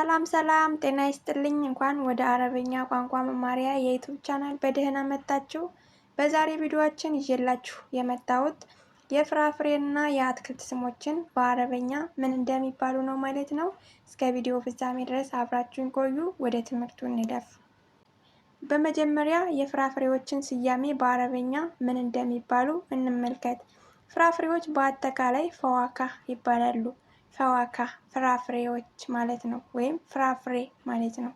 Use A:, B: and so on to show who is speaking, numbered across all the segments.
A: ሰላም ሰላም ጤና ይስጥልኝ። እንኳን ወደ አረበኛ ቋንቋ መማሪያ የዩቲዩብ ቻናል በደህና መጣችሁ። በዛሬ ቪዲዮአችን ይዤላችሁ የመጣሁት የፍራፍሬና የአትክልት ስሞችን በአረበኛ ምን እንደሚባሉ ነው ማለት ነው። እስከ ቪዲዮ ፍጻሜ ድረስ አብራችሁን ቆዩ። ወደ ትምህርቱ እንለፍ። በመጀመሪያ የፍራፍሬዎችን ስያሜ በአረበኛ ምን እንደሚባሉ እንመልከት። ፍራፍሬዎች በአጠቃላይ ፈዋካህ ይባላሉ። ፈዋካ ፍራፍሬዎች ማለት ነው፣ ወይም ፍራፍሬ ማለት ነው።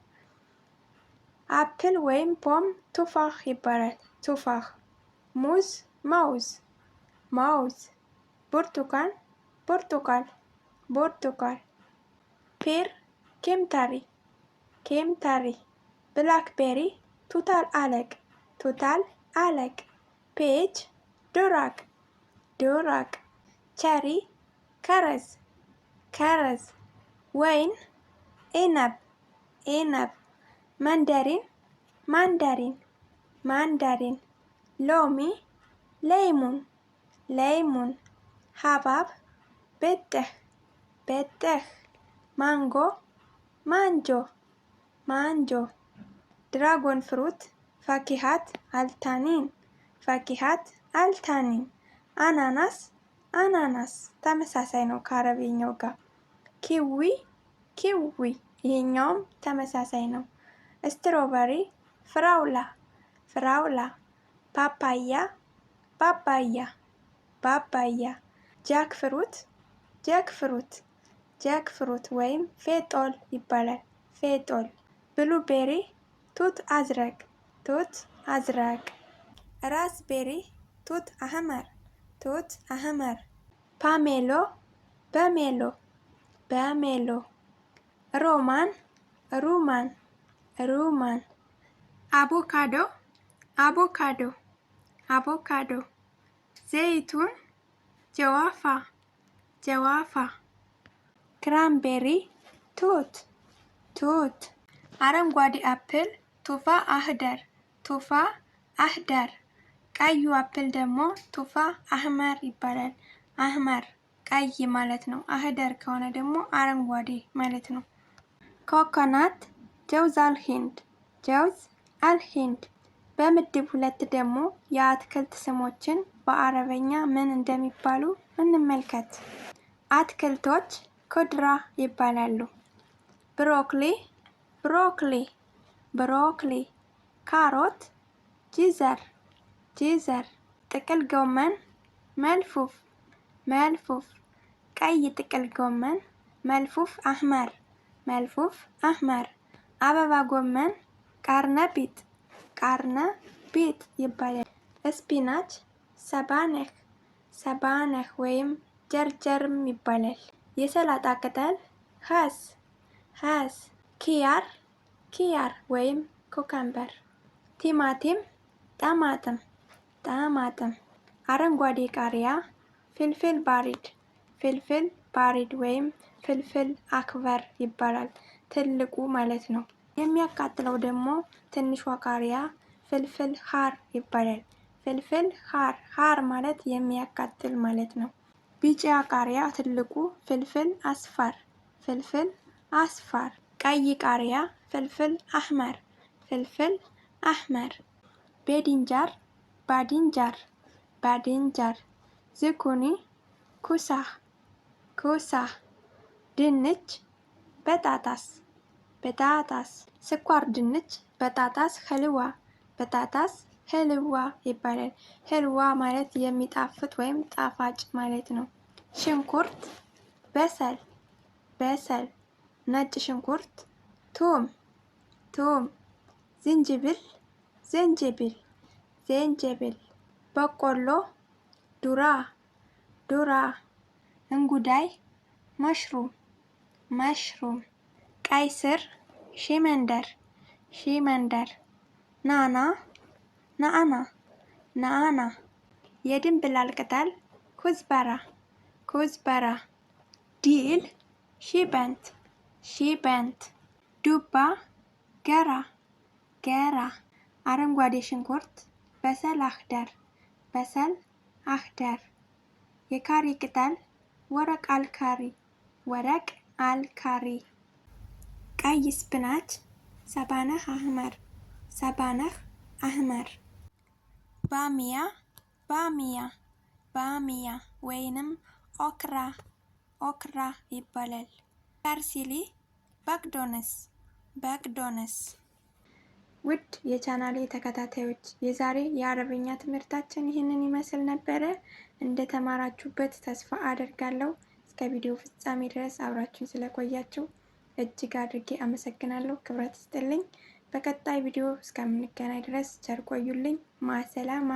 A: አፕል ወይም ፖም ቱፋህ ይባላል። ቱፋህ። ሙዝ ማውዝ ማውዝ። ብርቱካን ብርቱካን ብርቱካን። ፔር ኬምታሪ ኬምታሪ። ብላክቤሪ ቱታል አለቅ ቱታል አለቅ። ፔች ዶራቅ ዶራቅ። ቸሪ ከረዝ ከረዝ። ወይን ኢነብ ኢነብ። መንደሪን ማንዳሪን ማንዳሪን። ሎሚ ለይሙን ለይሙን። ሀባብ በጥህ በጥህ። ማንጎ ማንጆ ማንጆ። ድራጎን ፍሩት ፋኪሃት አልታኒን ፋኪሃት አልታኒን። አናናስ አናናስ ተመሳሳይ ነው ከአረብኛው ጋር። ኪዊ ኪዊ፣ ይሄኛውም ተመሳሳይ ነው። ስትሮበሪ ፍራውላ ፍራውላ። ፓፓያ ፓፓያ ፓፓያ። ጃክ ፍሩት ጃክ ፍሩት ጃክ ፍሩት ወይም ፌጦል ይባላል። ፌጦል። ብሉቤሪ ቱት አዝረቅ ቱት አዝረቅ። ራስቤሪ ቱት አህመር ቱት አህመር። ፓሜሎ በሜሎ በሜሎ። ሮማን ሩማን ሩማን። አቮካዶ አቮካዶ አቮካዶ። ዘይቱን ጀዋፋ ጀዋፋ። ክራምቤሪ ቱት ቱት። አረንጓዴ አፕል ቱፋ አህደር ቱፋ አህደር። ቀዩ አፕል ደግሞ ቱፋ አህመር ይባላል። አህመር ቀይ ማለት ነው። አህደር ከሆነ ደግሞ አረንጓዴ ማለት ነው። ኮኮናት ጀውዝ አልሂንድ ጀውዝ አልሂንድ። በምድብ 2 ደግሞ የአትክልት ስሞችን በአረበኛ ምን እንደሚባሉ እንመልከት። አትክልቶች ኩድራ ይባላሉ። ብሮኮሊ ብሮኮሊ ብሮኮሊ። ካሮት ጂዘር ጂዘር። ጥቅል ጎመን መልፉፍ መልፉፍ። ቀይ ጥቅል ጎመን መልፉፍ አህመር መልፉፍ አህመር። አበባ ጎመን ቃርነ ቢጥ ቃርነ ቢጥ ይባላል። ስፒናች ሰባነህ ሰባነህ ወይም ጀርጀርም ይባላል። የሰላጣ ቅጠል ሀስ ሀስ። ኪያር ኪያር ወይም ኮከምበር። ቲማቲም ጠማጥም ጠማጥም። አረንጓዴ ቃሪያ ፍልፍል ባሪድ ፍልፍል ባሪድ ወይም ፍልፍል አክበር ይባላል። ትልቁ ማለት ነው። የሚያቃጥለው ደግሞ ትንሿ ቃሪያ ፍልፍል ሀር ይባላል። ፍልፍል ሀር ሀር ማለት የሚያቃጥል ማለት ነው። ቢጫ ቃሪያ ትልቁ ፍልፍል አስፋር ፍልፍል አስፋር። ቀይ ቃሪያ ፍልፍል አህመር ፍልፍል አህመር። ቤዲንጃር ባዲንጃር ባዲንጃር። ዝኩኒ ኩሳህ ኩሳህ። ድንች በጣጣስ በጣጣስ። ስኳር ድንች በጣጣስ ህልዋ በጣጣስ ህልዋ ይባላል። ህልዋ ማለት የሚጣፍጥ ወይም ጣፋጭ ማለት ነው። ሽንኩርት በሰል በሰል። ነጭ ሽንኩርት ቱም ቱም። ዝንጅብል ዝንጅብል ዝንጅብል። በቆሎ ዱራ ዱራ። እንጉዳይ መሽሩም መሽሩም። ቀይ ስር ሺመንደር ሺመንደር። ናና ናአና ናአና። የድንብላል ቅጠል ኩዝበራ ኩዝበራ። ዲል ሺበንት ሺበንት። ዱባ ገራ ገራ። አረንጓዴ ሽንኩርት በሰል አህደር በሰል አህደር። የካሪ ቅጠል ወረቅ አልካሪ ወረቅ አልካሪ። ቀይ ስፒናች ሰባነህ አህመር ሰባነህ አህመር። ባሚያ ባሚያ ባሚያ ወይንም ኦክራ ኦክራ ይባላል። ፐርሲሊ በቅዶነስ በቅዶነስ። ውድ የቻናሌ ተከታታዮች የዛሬ የአረብኛ ትምህርታችን ይህንን ይመስል ነበረ። እንደተማራችሁበት ተስፋ አደርጋለሁ። እስከ ቪዲዮ ፍጻሜ ድረስ አብራችሁን ስለቆያችሁ እጅግ አድርጌ አመሰግናለሁ። ክብረት ይስጥልኝ። በቀጣይ ቪዲዮ እስከምንገናኝ ድረስ ቸር ቆዩልኝ። ማሰላማ